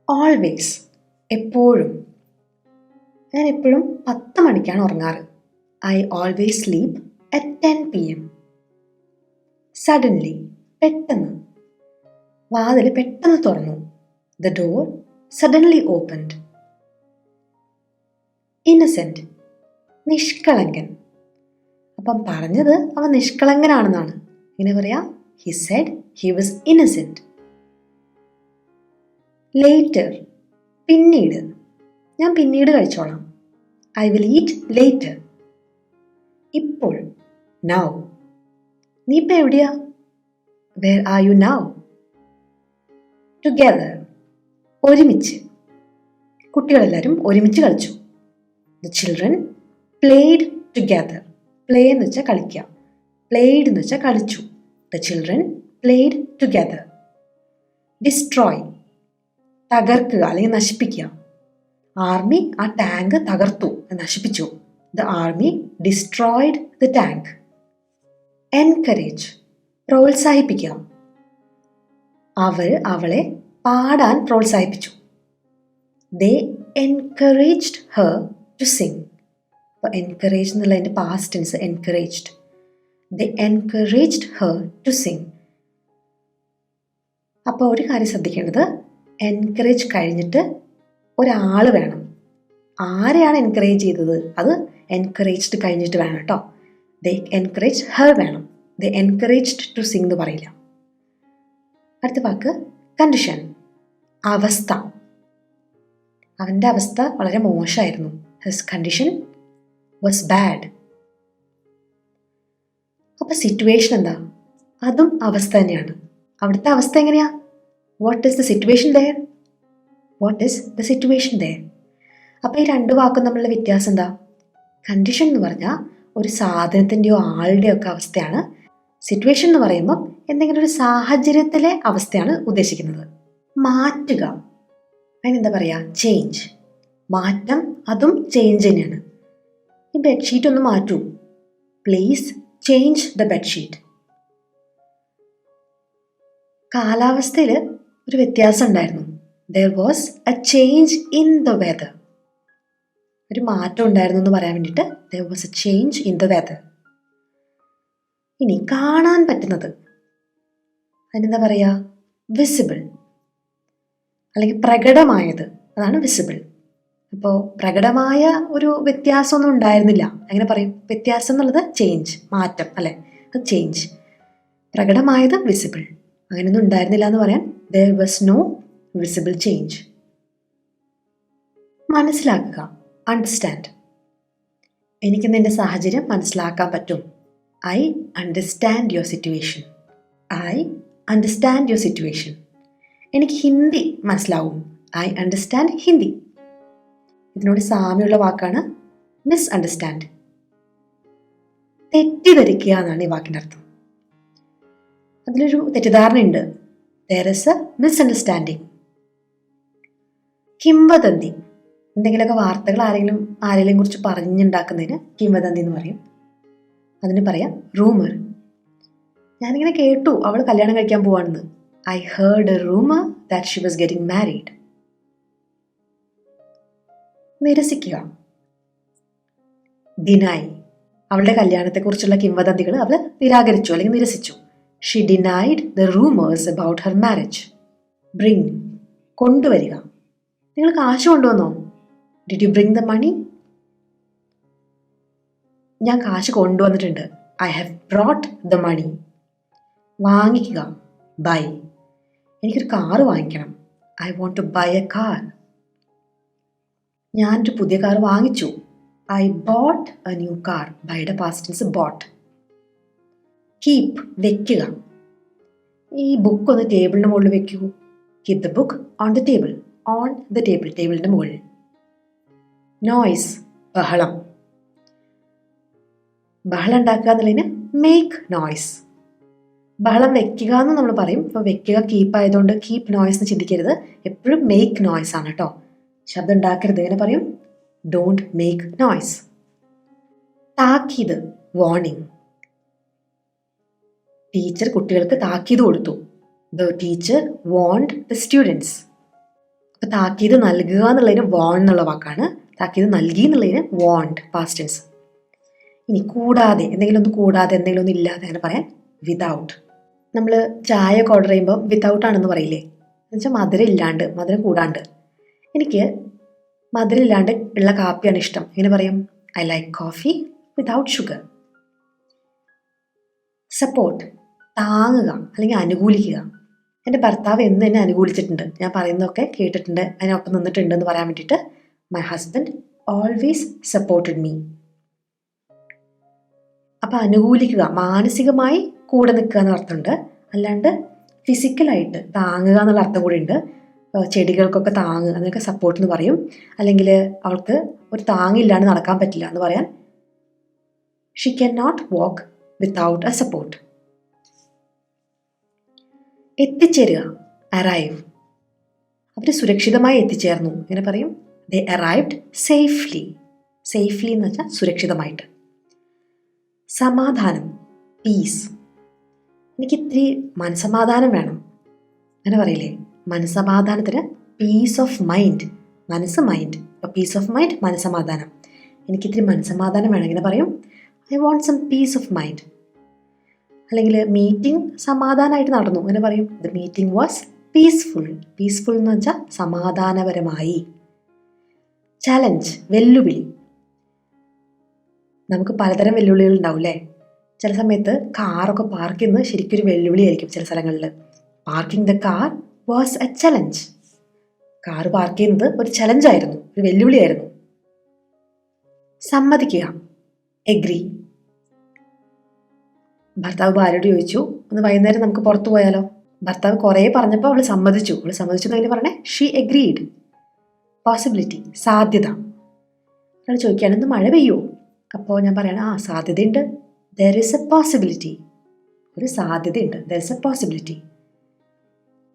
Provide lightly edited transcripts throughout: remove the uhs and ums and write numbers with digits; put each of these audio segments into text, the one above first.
Always, എപ്പോഴും. ഞാൻ എപ്പോഴും 10 മണിക്കാണ് ഉറങ്ങാറ്. I always sleep at 10 PM. Suddenly, പെട്ടെന്ന്. വാതിൽ പെട്ടെന്ന് തുറന്നു. The door suddenly opened. Innocent, നിഷ്കളങ്കൻ. അപ്പം പറഞ്ഞത് അവൻ നിഷ്കളങ്കനാണെന്നാണ്. ഇങ്ങനെ പറയാ, he said he was innocent. Later, പിന്നീട്. ഞാൻ പിന്നീട് കഴിച്ചോളാം. I will eat later. ഇപ്പോൾ, നൗ. നീ ഇപ്പം എവിടെയാ? Where are you now? Together, ഒരുമിച്ച്. കുട്ടികളെല്ലാവരും ഒരുമിച്ച് കളിച്ചു. The children played together. Play എന്ന് വെച്ചാൽ കളിക്കുക, പ്ലേഡ് എന്ന് വെച്ചാൽ കളിച്ചു. The children played together. Destroy, തകർക്കുക അല്ലെങ്കിൽ നശിപ്പിക്കുക. ആർമി ആ ടാങ്ക് തകർത്തു, നശിപ്പിച്ചു. The army destroyed the tank. Encourage, പ്രോത്സാഹിപ്പിക്കുക. അവളെ പാടാൻ പ്രോത്സാഹിപ്പിച്ചു. They encouraged her to sing. അപ്പോൾ എൻകറേജ് എന്നുള്ളതിൻ്റെ past tense encouraged. They encouraged her to sing. അപ്പോൾ ഒരു കാര്യം ശ്രദ്ധിക്കേണ്ടത്, എൻകറേജ് കഴിഞ്ഞിട്ട് ഒരാൾ വേണം. ആരെയാണ് എൻകറേജ് ചെയ്തത് അത് എൻകറേജ്ഡ് കഴിഞ്ഞിട്ട് വേണം കേട്ടോ. ദേ എൻകറേജ് ഹർ വേണം. ദേ എൻകറേജ്ഡ് ടു സിങ് എന്ന് പറയില്ല. അടുത്ത വാക്ക് കണ്ടീഷൻ, അവസ്ഥ. അവൻ്റെ അവസ്ഥ വളരെ മോശമായിരുന്നു. His condition was bad. അപ്പോൾ സിറ്റുവേഷൻ എന്താ? അതും അവസ്ഥ തന്നെയാണ്. അവിടുത്തെ അവസ്ഥ എങ്ങനെയാ? What is the situation there? What is the situation there? അപ്പോൾ ഈ രണ്ട് വാക്കും തമ്മിലുള്ള വ്യത്യാസം എന്താ? കണ്ടീഷൻ എന്ന് പറഞ്ഞാൽ ഒരു സാധനത്തിൻ്റെയോ ആളുടെയോ ഒക്കെ അവസ്ഥയാണ്. സിറ്റുവേഷൻ എന്ന് പറയുമ്പോൾ എന്തെങ്കിലും ഒരു സാഹചര്യത്തിലെ അവസ്ഥയാണ് ഉദ്ദേശിക്കുന്നത്. മാറ്റുക, അതിനെന്താ പറയുക? ചേഞ്ച്. മാറ്റം, അതും ചേഞ്ച് തന്നെയാണ്. ഈ ബെഡ്ഷീറ്റ് ഒന്ന് മാറ്റൂ. Please change the bedsheet. കാലാവസ്ഥയിൽ ഒരു വ്യത്യാസം ഉണ്ടായിരുന്നു. There was a change in the weather. ഒരു മാറ്റം ഉണ്ടായിരുന്നു എന്ന് പറയാൻ വേണ്ടിയിട്ട് there was a change in the weather. ഇനി കാണാൻ പറ്റുന്നത്, അതിനെന്താ പറയുക? വിസിബിൾ, അല്ലെങ്കിൽ പ്രകടമായത്, അതാണ് വിസിബിൾ. അപ്പോൾ പ്രകടമായ ഒരു വ്യത്യാസമൊന്നും ഉണ്ടായിരുന്നില്ല. എങ്ങനെ പറയും? വ്യത്യാസം എന്നുള്ളത് ചേഞ്ച്, മാറ്റം അല്ലേ? അത് ചേഞ്ച്. പ്രകടമായത് വിസിബിൾ. അങ്ങനെയൊന്നും ഉണ്ടായിരുന്നില്ല എന്ന് പറയാൻ there was no visible change. മനസ്സിലാക്കുക, അണ്ടർസ്റ്റാൻഡ്. എനിക്ക് നിന്റെ സാഹചര്യം മനസ്സിലാക്കാൻ പറ്റും. I understand your situation. I understand your situation. എനിക്ക് ഹിന്ദി മനസ്സിലാവും. I understand Hindi. ഇതിനോട് സാമ്യമുള്ള വാക്കാണ് മിസ് അണ്ടർസ്റ്റാൻഡ്. തെറ്റിദ്ധരിക്കുക എന്നാണ് ഈ വാക്കിൻ്റെ അർത്ഥം. അതിലൊരു തെറ്റിദ്ധാരണയുണ്ട്. there is a misunderstanding. കിംവദന്തി, എന്തെങ്കിലുമൊക്കെ വാർത്തകൾ ആരെങ്കിലും കുറിച്ച് പറഞ്ഞുണ്ടാക്കുന്നതിന് കിംവദന്തി എന്ന് പറയും. അതിന് പറയാം റൂമർ. ഞാനിങ്ങനെ കേട്ടു അവൾ കല്യാണം കഴിക്കാൻ പോവാണെന്ന്. I heard a rumour that she was getting married. നിരസിക്കുക, ഡിനൈ. അവളുടെ കല്യാണത്തെക്കുറിച്ചുള്ള കിംവദന്തികൾ അവൾ നിരാകരിച്ചു അല്ലെങ്കിൽ നിരസിച്ചു. She denied the rumours about her marriage. Bring, കൊണ്ടുവരിക. നിങ്ങൾ കാശ് കൊണ്ടുവന്നോ? Did you bring the money? ഞാൻ കാശ് കൊണ്ടുവന്നിട്ടുണ്ട്. I have brought the money. വാങ്ങിക്കുക, ബൈ. എനിക്കൊരു കാറ് വാങ്ങിക്കണം. I want to buy a car. ഞാനൊരു പുതിയ കാർ വാങ്ങിച്ചു. I bought a new car. ബൈയുടെ പാസ്റ്റ് ടെൻസ് ബോട്ട്. കീപ്പ്, വെക്കുക. ഈ ബുക്ക് ഒന്ന് ടേബിളിൻ്റെ മുകളിൽ വെക്കൂ. Keep the book on the table. On the table, ടേബിളിൻ്റെ മുകളിൽ. നോയ്സ്, ബഹളം. ബഹളം ഉണ്ടാക്കുക എന്നുള്ളതിന് മേക്ക് നോയ്സ്. ബഹളം വെക്കുക എന്ന് നമ്മൾ പറയും. ഇപ്പോൾ വെക്കുക കീപ്പ് ആയതുകൊണ്ട് കീപ്പ് നോയ്സ് എന്ന് ചിന്തിക്കരുത്. എപ്പോഴും മേക്ക് നോയ്സ് ആണ് കേട്ടോ. ശബ്ദം ഉണ്ടാക്കരുത്. എങ്ങനെ പറയും? Don't make noise. താക്കീത്, വാർണിംഗ്. ടീച്ചർ കുട്ടികൾക്ക് താക്കീത് കൊടുത്തു. The teacher warned the students. അപ്പോൾ താക്കീത് നൽകുക എന്നുള്ളതിന് വോൺ എന്നുള്ള വാക്കാണ്. താക്കീത് നൽകി എന്നുള്ളതിന് വോണ്ട്, പാസ്റ്റ് ടെൻസ്. ഇനി കൂടാതെ, എന്തെങ്കിലും ഒന്ന് കൂടാതെ, എന്തെങ്കിലും ഒന്നും ഇല്ലാതെ അങ്ങനെ പറയാൻ വിതൗട്ട്. നമ്മൾ ചായ ഒക്കെ ഓർഡർ ചെയ്യുമ്പോൾ വിതൗട്ട് ആണെന്ന് പറയില്ലേ, എന്നുവെച്ചാൽ മധുരം ഇല്ലാണ്ട്, മധുരം കൂടാണ്ട്. എനിക്ക് മധുരം ഇല്ലാണ്ട് ഉള്ള കാപ്പിയാണ് ഇഷ്ടം. എങ്ങനെ പറയും? I like coffee without sugar. Support, താങ്ങുക അല്ലെങ്കിൽ അനുകൂലിക്കുക. എൻ്റെ ഭർത്താവ് എന്ന് എന്നെ അനുകൂലിച്ചിട്ടുണ്ട്, ഞാൻ പറയുന്നതൊക്കെ കേട്ടിട്ടുണ്ട്, അതിനൊപ്പം നിന്നിട്ടുണ്ട് എന്ന് പറയാൻ വേണ്ടിയിട്ട് my husband always supported me. അപ്പോൾ അനുകൂലിക്കുക, മാനസികമായി കൂടെ നിൽക്കുക എന്ന അർത്ഥമുണ്ട്. അല്ലാണ്ട് ഫിസിക്കലായിട്ട് താങ്ങുക എന്നുള്ള അർത്ഥം കൂടി ഉണ്ട്. ചെടികൾക്കൊക്കെ താങ്ങുക, അതിനൊക്കെ സപ്പോർട്ട് എന്ന് പറയും. അല്ലെങ്കിൽ അവൾക്ക് ഒരു താങ്ങില്ലാണ്ട് നടക്കാൻ പറ്റില്ല എന്ന് പറയാൻ she can not walk without a support. എത്തിച്ചേരുക, അറൈവ്. അവർ സുരക്ഷിതമായി എത്തിച്ചേർന്നു, ഇങ്ങനെ പറയും ദേ അറൈവ്ഡ് സേഫ്ലി. സേഫ്ലി എന്ന് വെച്ചാൽ സുരക്ഷിതമായിട്ട്. സമാധാനം, പീസ്. എനിക്കിത്തിരി മനസ്സമാധാനം വേണം, അങ്ങനെ പറയില്ലേ? മനസ്സമാധാനത്തിന് പീസ് ഓഫ് മൈൻഡ്. മനസ്സ് മൈൻഡ്, അപ്പോൾ പീസ് ഓഫ് മൈൻഡ് മനസ്സമാധാനം. എനിക്കിത്തിരി മനസ്സമാധാനം വേണം, ഇങ്ങനെ പറയും I want some peace of mind. അല്ലെങ്കിൽ മീറ്റിംഗ് സമാധാനമായിട്ട് നടന്നു, അങ്ങനെ പറയും the meeting was peaceful. Peaceful എന്ന് വെച്ചാൽ സമാധാനപരമായി. ചലഞ്ച്, വെല്ലുവിളി. നമുക്ക് പലതരം വെല്ലുവിളികൾ ഉണ്ടാവും അല്ലേ? ചില സമയത്ത് കാറൊക്കെ പാർക്ക് ചെയ്യുന്നത് ശരിക്കൊരു വെല്ലുവിളിയായിരിക്കും. ചില സ്ഥലങ്ങളിൽ parking the car was A challenge. Car park ചെയ്യുന്നത് ഒരു ചലഞ്ചായിരുന്നു, ഒരു വെല്ലുവിളിയായിരുന്നു. സമ്മതിക്കുക, എഗ്രി. ഭർത്താവ് ഭാര്യയോട് ചോദിച്ചു ഒന്ന് വൈകുന്നേരം നമുക്ക് പുറത്തു പോയാലോ. ഭർത്താവ് കുറേ പറഞ്ഞപ്പോൾ അവൾ സമ്മതിച്ചു. അവൾ സമ്മതിച്ചു എന്നതിന് പറഞ്ഞേ ഷീ എഗ്രീഡ്. പോസിബിലിറ്റി, സാധ്യത. അവൾ ചോദിക്കുകയാണ് ഇന്ന് മഴ പെയ്യുമോ? അപ്പോൾ ഞാൻ പറയണം സാധ്യതയുണ്ട്. There is A possibility. ഒരു സാധ്യതയുണ്ട്, ദർ ഇസ് എ പോസിബിലിറ്റി.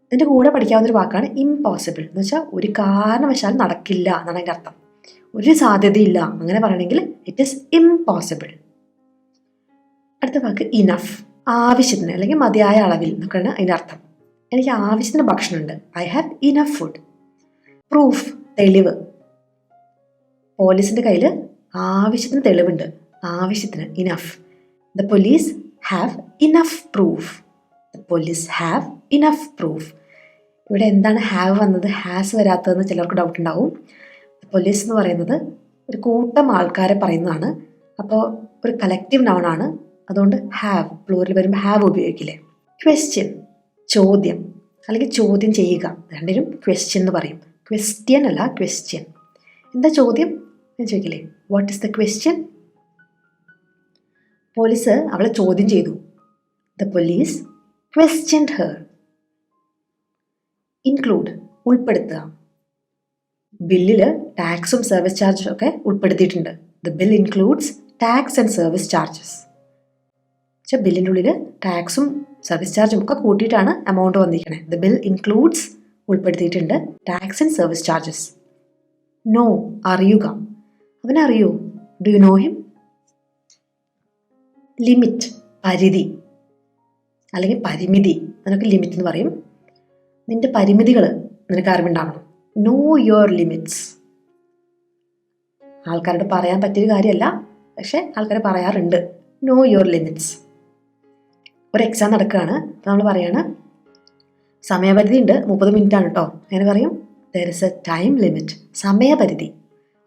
ഇതിൻ്റെ കൂടെ പഠിക്കാവുന്നൊരു വാക്കാണ് ഇംപോസിബിൾ. എന്ന് വെച്ചാൽ ഒരു കാരണവശാലും നടക്കില്ല എന്നാണ് അതിൻ്റെ അർത്ഥം. ഒരു സാധ്യതയില്ല അങ്ങനെ പറയണമെങ്കിൽ ഇറ്റ് ഈസ് ഇംപോസിബിൾ. അടുത്ത വാക്ക് ഇനഫ്. ആവശ്യത്തിന് അല്ലെങ്കിൽ മതിയായ അളവിൽ എന്നൊക്കെയാണ് അതിൻ്റെ അർത്ഥം. എനിക്ക് ആവശ്യത്തിന് ഭക്ഷണമുണ്ട്, I have enough food. Proof, തെളിവ്. പോലീസിൻ്റെ കയ്യിൽ ആവശ്യത്തിന് തെളിവുണ്ട്, ആവശ്യത്തിന്, enough. The police have enough proof. The police have enough proof. ഇവിടെ എന്താണ് ഹാവ് വന്നത്, ഹാസ് വരാത്തതെന്ന് ചിലർക്ക് ഡൗട്ട് ഉണ്ടാവും. പോലീസ് എന്ന് പറയുന്നത് ഒരു കൂട്ടം ആൾക്കാരെ പറയുന്നതാണ്. അപ്പോൾ ഒരു കളക്റ്റീവ് നൗൺ ആണ്, അതുകൊണ്ട് ഹാവ് പ്ലൂറൽ വരുമ്പോൾ ഹാവ് ഉപയോഗിക്കില്ലേ. ക്വസ്റ്റ്യൻ, ചോദ്യം അല്ലെങ്കിൽ ചോദ്യം ചെയ്യുക, രണ്ടിനും ക്വസ്റ്റ്യൻ എന്ന് പറയും. ക്വസ്റ്റ്യൻ അല്ല, ക്വസ്റ്റ്യൻ. എന്താ ചോദ്യം എന്ന് ചോദിക്കില്ലേ, what is the question. Police അവളെ ചോദ്യം ചെയ്തു. The police questioned her. Include, ഉൾപ്പെടുത്തുക. ബില്ലിൽ ടാക്സും സർവീസ് ചാർജും ഒക്കെ ഉൾപ്പെടുത്തിയിട്ടുണ്ട്. The bill includes tax and service charges. പക്ഷേ ബില്ലിൻ്റെ ഉള്ളിൽ ടാക്സും സർവീസ് ചാർജും ഒക്കെ കൂട്ടിയിട്ടാണ് എമൗണ്ട് വന്നിരിക്കുന്നത്. ദ ബിൽ ഇൻക്ലൂഡ്സ് ഉൾപ്പെടുത്തിയിട്ടുണ്ട് tax and service charges. Know, അറിയുക. അവനറിയോ, do you know him. Limit, പരിധി അല്ലെങ്കിൽ പരിമിതി, അതിനൊക്കെ ലിമിറ്റ് എന്ന് പറയും. നിന്റെ പരിമിതികൾ നിനക്ക് അറിവുണ്ടാവണം. No your limits. ആൾക്കാരോട് പറയാൻ പറ്റിയൊരു കാര്യമല്ല, പക്ഷെ ആൾക്കാർ പറയാറുണ്ട്. No your limits. ഒരു എക്സാം നടക്കുകയാണ്, നമ്മൾ പറയാണ് സമയപരിധി ഉണ്ട്, 30 മിനിറ്റ് ആണ് കേട്ടോ. അങ്ങനെ പറയും there is A time limit, സമയപരിധി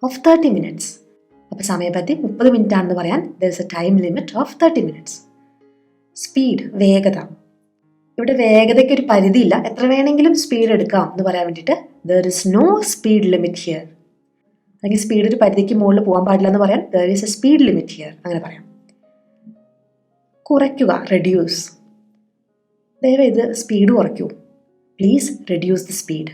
ഓഫ് 30 മിനിറ്റ്സ്. അപ്പോൾ സമയപരിധി 30 മിനിറ്റ് ആണെന്ന് പറയാൻ there is A time limit of 30 minutes. Speed, വേഗത. ഇവിടെ വേഗതയ്ക്ക് ഒരു പരിധിയില്ല, എത്ര വേണമെങ്കിലും സ്പീഡ് എടുക്കാം എന്ന് പറയാൻ വേണ്ടിയിട്ട് there is no speed limit here. അല്ലെങ്കിൽ സ്പീഡ് ഒരു പരിധിക്ക് മുകളിൽ പോകാൻ പാടില്ല എന്ന് പറയാൻ there is a speed limit here, അങ്ങനെ പറയാം. കുറയ്ക്കുക, റെഡ്യൂസ്. ദയവായി ഇത് സ്പീഡ് കുറയ്ക്കൂ, പ്ലീസ് റെഡ്യൂസ് ദി സ്പീഡ്.